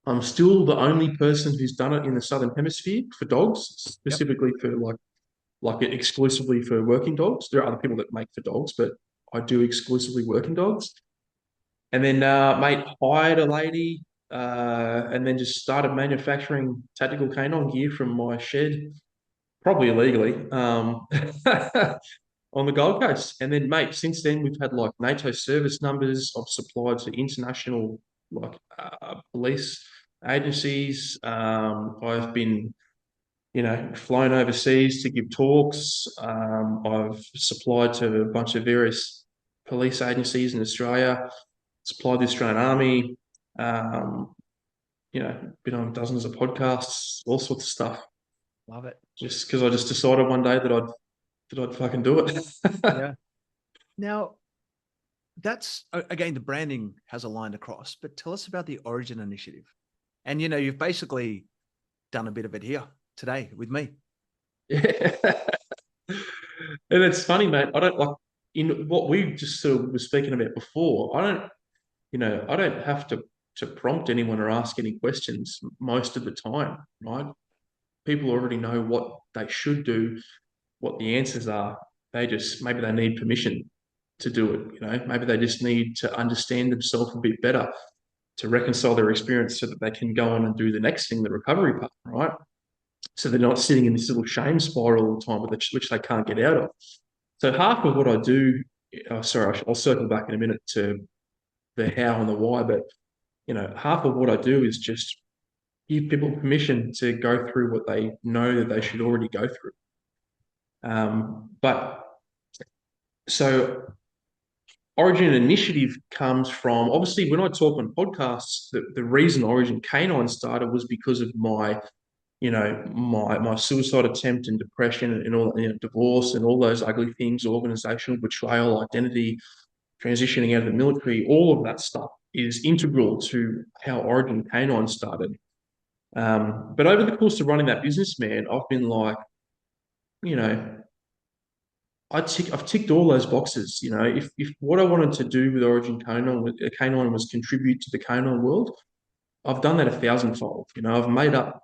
I'm still the only person who's done it in the Southern Hemisphere for dogs, Yep. specifically for like exclusively for working dogs. There are other people that make for dogs, but I do exclusively working dogs. And then, mate, hired a lady, and then just started manufacturing tactical canine gear from my shed, probably illegally, on the Gold Coast. And then, mate, since then we've had like NATO service numbers. I've supplied to international like police agencies. I've been, flown overseas to give talks. I've supplied to a bunch of various police agencies in Australia, supplied the Australian Army, um, been on dozens of podcasts, all sorts of stuff. Love it. Just because I just decided one day that I'd fucking do it. Yeah. Now, that's again, the branding has aligned across, but tell us about the Origin initiative. And, you've basically done a bit of it here today with me. Yeah. And it's funny, mate. I don't like in what we just sort of were speaking about before. I don't have to prompt anyone or ask any questions most of the time, right? People already know what they should do, what the answers are. Maybe they need permission to do it. Maybe they just need to understand themselves a bit better to reconcile their experience so that they can go on and do the next thing, the recovery part, right? So they're not sitting in this little shame spiral all the time, which they can't get out of. So half of what I do, sorry, I'll circle back in a minute to the how and the why, but half of what I do is just give people permission to go through what they know that they should already go through. But so Origin initiative comes from obviously when I talk on podcasts, the reason Origin Canine started was because of my suicide attempt and depression and all, divorce and all those ugly things, organizational betrayal, identity, transitioning out of the military, all of that stuff is integral to how Origin Canine started. But over the course of running that business, man, I've been like, you know, I've ticked all those boxes. If what I wanted to do with Origin Canine was contribute to the canine world, I've done that a thousandfold. I've made up,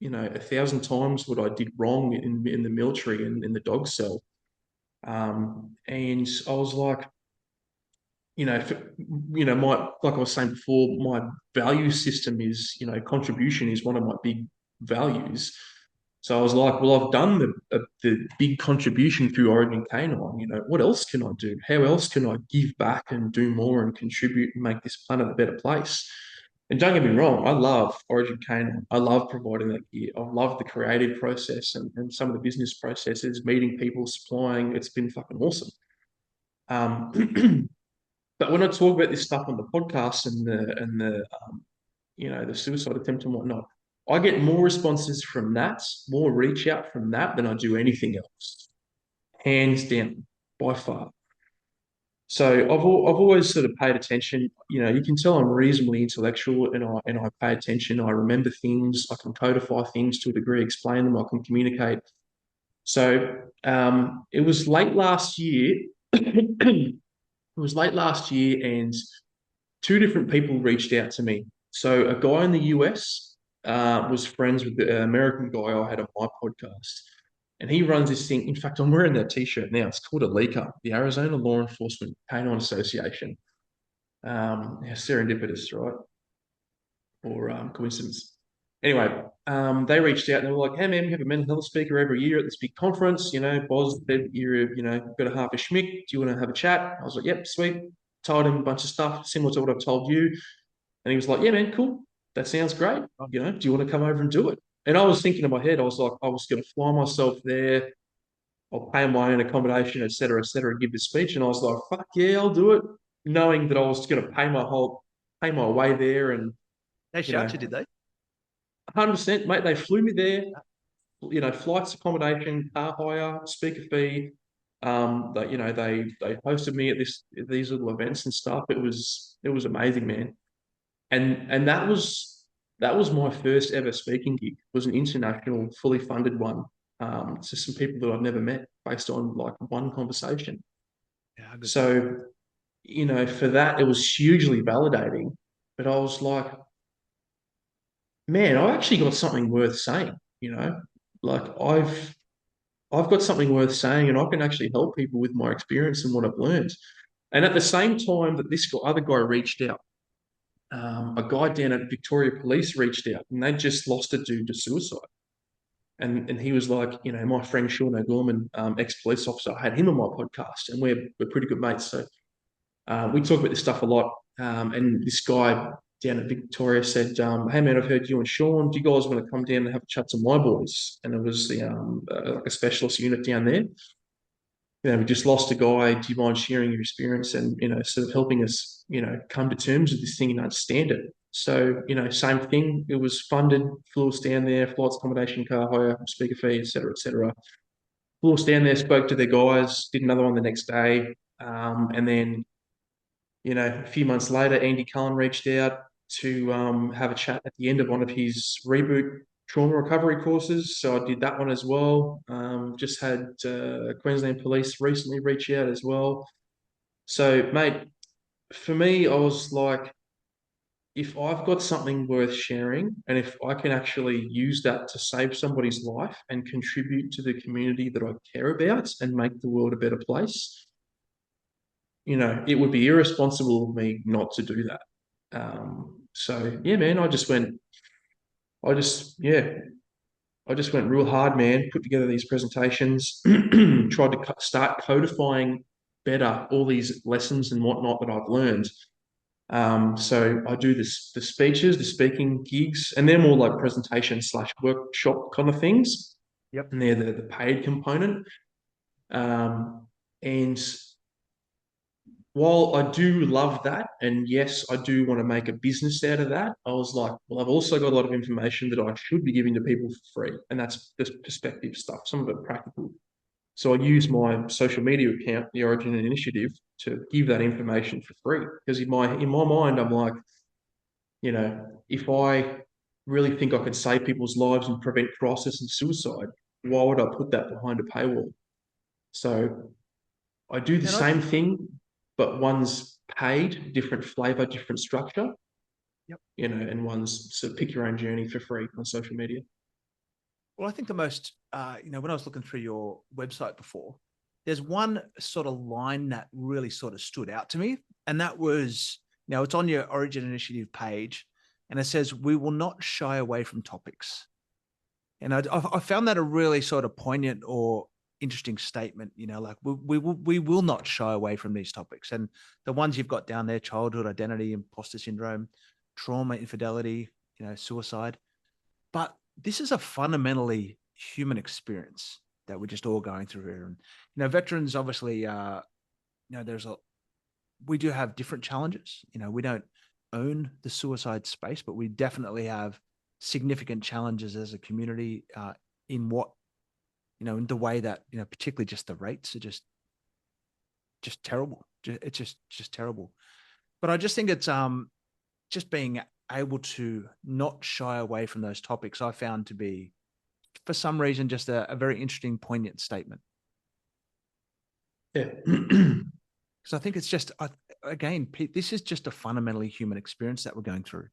a thousand times what I did wrong in the military and in the dog cell. And I was like, like I was saying before, my value system is, contribution is one of my big values. So I was like, well, I've done the big contribution through Origin Canine. What else can I do? How else can I give back and do more and contribute and make this planet a better place? And don't get me wrong, I love Origin Canine. I love providing that gear. I love the creative process and some of the business processes, meeting people, supplying. It's been fucking awesome. Um, But when I talk about this stuff on the podcast and the the suicide attempt and whatnot. I get more responses from that, more reach out from that than I do anything else, hands down, by far. So I've always sort of paid attention. You can tell I'm reasonably intellectual, and I pay attention. I remember things. I can codify things to a degree, explain them. I can communicate. So it was late last year. It was late last year, and two different people reached out to me. So a guy in the US was friends with the American guy I had on my podcast. And he runs this thing. In fact, I'm wearing that T-shirt now. It's called ALECA, the Arizona Law Enforcement Canine Association. Yeah, serendipitous, right? Or coincidence. Anyway, they reached out and they were like, "Hey man, we have a mental health speaker every year at this big conference. Boz, you're got a half a schmick. Do you want to have a chat?" I was like, "Yep, sweet." Told him a bunch of stuff similar to what I've told you, and he was like, "Yeah, man, cool. That sounds great. Do you want to come over and do it?" And I was thinking in my head, I was like, I was going to fly myself there. I'll pay my own accommodation, et cetera, give the speech. And I was like, fuck yeah, I'll do it. Knowing that I was going to pay my way there. And, They you know, shout you, did they? 100%, mate, they flew me there, flights, accommodation, car hire, speaker fee. They hosted me at these little events and stuff. It was amazing, man. And that was my first ever speaking gig. It was an international, fully funded one. To some people that I've never met based on like one conversation. Yeah, good. So, for that, it was hugely validating. But I was like, man, I actually got something worth saying, like I've got something worth saying, and I can actually help people with my experience and what I've learned. And at the same time that this other guy reached out, a guy down at Victoria Police reached out, and they just lost a dude to suicide. And he was like, my friend Sean O'Gorman, ex-police officer, I had him on my podcast, and we're pretty good mates. So we talk about this stuff a lot. And this guy down at Victoria said, "Hey man, I've heard you and Sean. Do you guys want to come down and have a chat to my boys?" And it was like a specialist unit down there. We just lost a guy. Do you mind sharing your experience and sort of helping us, come to terms with this thing and understand it? So, same thing. It was funded, flew us down there, flights, accommodation, car hire, speaker fee, et cetera, et cetera. Flew us down there, spoke to their guys, did another one the next day. And then, a few months later, Andy Cullen reached out to have a chat at the end of one of his reboot trauma recovery courses. So I did that one as well. Just had Queensland Police recently reach out as well. So, mate, for me, I was like, if I've got something worth sharing, and if I can actually use that to save somebody's life and contribute to the community that I care about and make the world a better place, it would be irresponsible of me not to do that. So yeah, man, I just, yeah, I just went real hard, man, put together these presentations, tried to start codifying better all these lessons and whatnot that I've learned. So I do the speeches, the speaking gigs, and they're more like presentation / workshop kind of things. Yep. And they're the paid component. And while I do love that, and yes, I do want to make a business out of that, I was like, well, I've also got a lot of information that I should be giving to people for free. And that's the perspective stuff, some of it practical. So I use my social media account, the Origin Initiative, to give that information for free. Because in my mind, I'm like, if I really think I could save people's lives and prevent crisis and suicide, why would I put that behind a paywall? So I do the same thing, but one's paid, different flavor, different structure. Yep. And one's sort of pick your own journey for free on social media. Well, I think the most, when I was looking through your website before, there's one sort of line that really sort of stood out to me. And that was, it's on your Origin Initiative page, and it says, "We will not shy away from topics." And I found that a really sort of poignant or interesting statement, like we will not shy away from these topics. And the ones you've got down there: childhood identity, imposter syndrome, trauma, infidelity, suicide. But this is a fundamentally human experience that we're just all going through here. And, veterans, obviously, we do have different challenges. We don't own the suicide space, but we definitely have significant challenges as a community in what, in the way that, particularly just the rates are just terrible. It's just terrible. But I just think it's just being able to not shy away from those topics, I found to be, for some reason, just a very interesting, poignant statement. Yeah. Because I think it's just, again, this is just a fundamentally human experience that we're going through.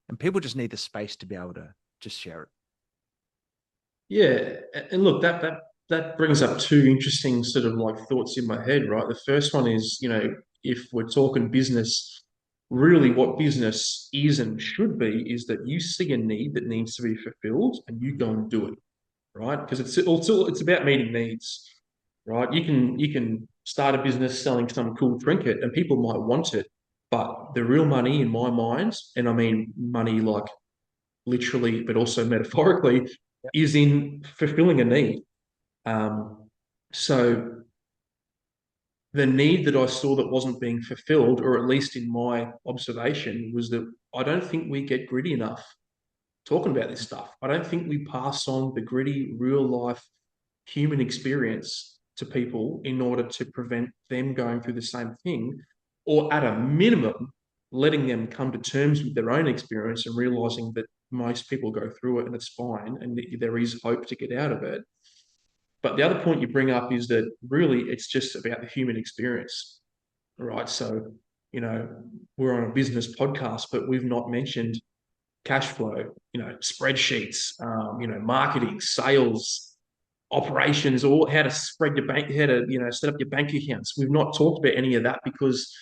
And people just need the space to be able to just share it. Yeah, and look, that brings up two interesting sort of like thoughts in my head, right? The first one is, if we're talking business, really what business is and should be is that you see a need that needs to be fulfilled and you go and do it, right? Because it's about meeting needs, right? You can start a business selling some cool trinket and people might want it, but the real money in my mind, and I mean money like literally, but also metaphorically, is in fulfilling a need. So the need that I saw that wasn't being fulfilled, or at least in my observation, was that I don't think we get gritty enough talking about this stuff. I don't think we pass on the gritty, real life human experience to people in order to prevent them going through the same thing, or at a minimum, letting them come to terms with their own experience and realizing that most people go through it and it's fine and there is hope to get out of it. But the other point you bring up is that really it's just about the human experience, right? So, we're on a business podcast, but we've not mentioned cash flow, spreadsheets, marketing, sales, operations, or how to spread your bank, how to, set up your bank accounts. We've not talked about any of that because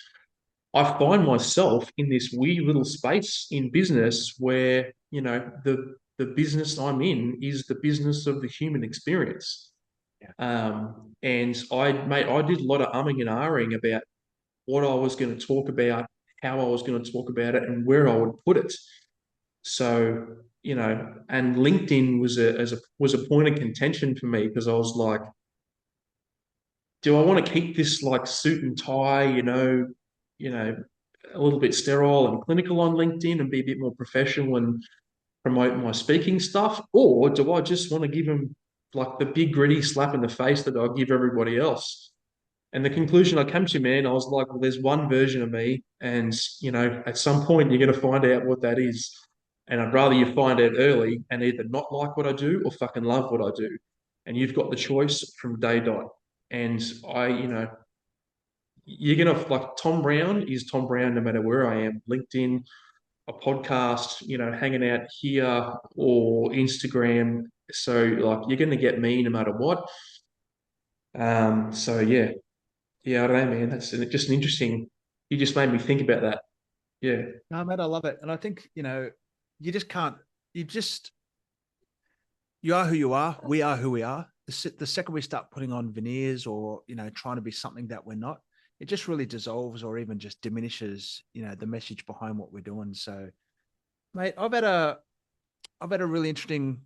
I find myself in this weird little space in business where, the business I'm in is the business of the human experience. Yeah. And I did a lot of umming and ahhing about what I was going to talk about, how I was going to talk about it, and where I would put it. So, and LinkedIn was a point of contention for me because I was like, do I want to keep this like suit and tie, a little bit sterile and clinical on LinkedIn and be a bit more professional and promote my speaking stuff? Or do I just want to give them like the big gritty slap in the face that I give everybody else? And the conclusion I came to, man, I was like, well, there's one version of me, and at some point you're going to find out what that is. And I'd rather you find out early and either not like what I do or fucking love what I do. And you've got the choice from day dot. And you're gonna like Tom Brown is Tom Brown no matter where I am. LinkedIn, a podcast, hanging out here or Instagram. So like you're gonna get me no matter what. So yeah. Yeah, I don't know, man. That's just an interesting. You just made me think about that. Yeah. No, mate, I love it. And I think, you just can't, you are who you are. We are who we are. The second we start putting on veneers or, trying to be something that we're not, it just really dissolves or even just diminishes, the message behind what we're doing. So, mate, I've had a really interesting,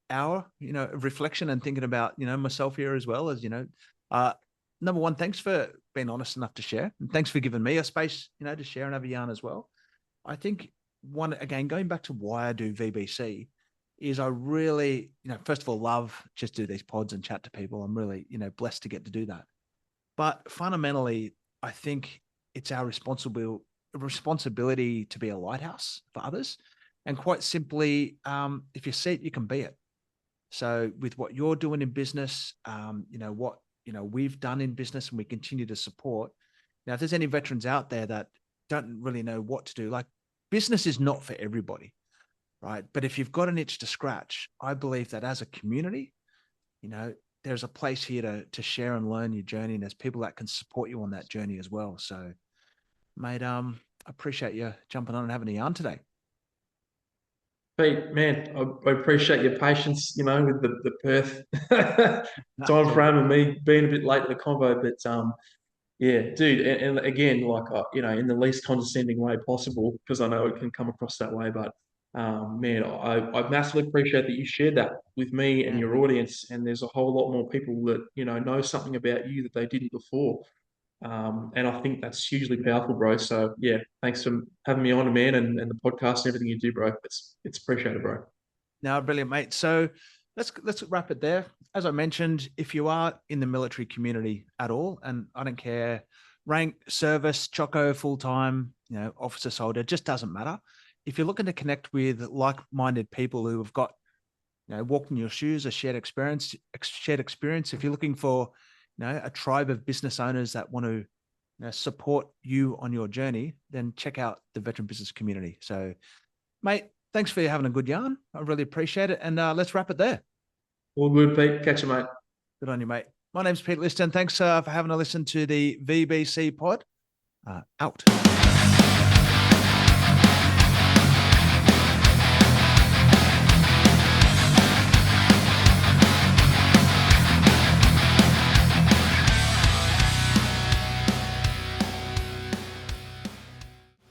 hour, of reflection and thinking about, myself here as well as, number one, thanks for being honest enough to share. And thanks for giving me a space, to share and have a yarn as well. I think again, going back to why I do VBC is I really, first of all, love just do these pods and chat to people. I'm really, blessed to get to do that. But fundamentally, I think it's our responsibility to be a lighthouse for others. And quite simply, if you see it, you can be it. So with what you're doing in business, what we've done in business and we continue to support. Now, if there's any veterans out there that don't really know what to do, like business is not for everybody, right? But if you've got an itch to scratch, I believe that as a community, there's a place here to share and learn your journey, and there's people that can support you on that journey as well. So, mate, I appreciate you jumping on and having a yarn today. Pete, man, I appreciate your patience, with the Perth time So, frame and me being a bit late to the convo. But yeah, dude, and again, like in the least condescending way possible, because I know it can come across that way. But man, I massively appreciate that you shared that with me and yeah, your audience. And there's a whole lot more people that know something about you that they didn't before. And I think that's hugely powerful, bro. So yeah, thanks for having me on, man, and the podcast and everything you do, bro. It's appreciated, bro. No, brilliant, mate. So let's wrap it there. As I mentioned, if you are in the military community at all, and I don't care, rank, service, choco, full time, officer, soldier, just doesn't matter. If you're looking to connect with like-minded people who have got, walked in your shoes, a shared experience. If you're looking for, a tribe of business owners that want to support you on your journey, then check out the veteran business community. So, mate, thanks for having a good yarn. I really appreciate it. And let's wrap it there. All good, Pete. Catch you, mate. Good on you, mate. My name's Pete Liston. Thanks for having a listen to the VBC pod. Out.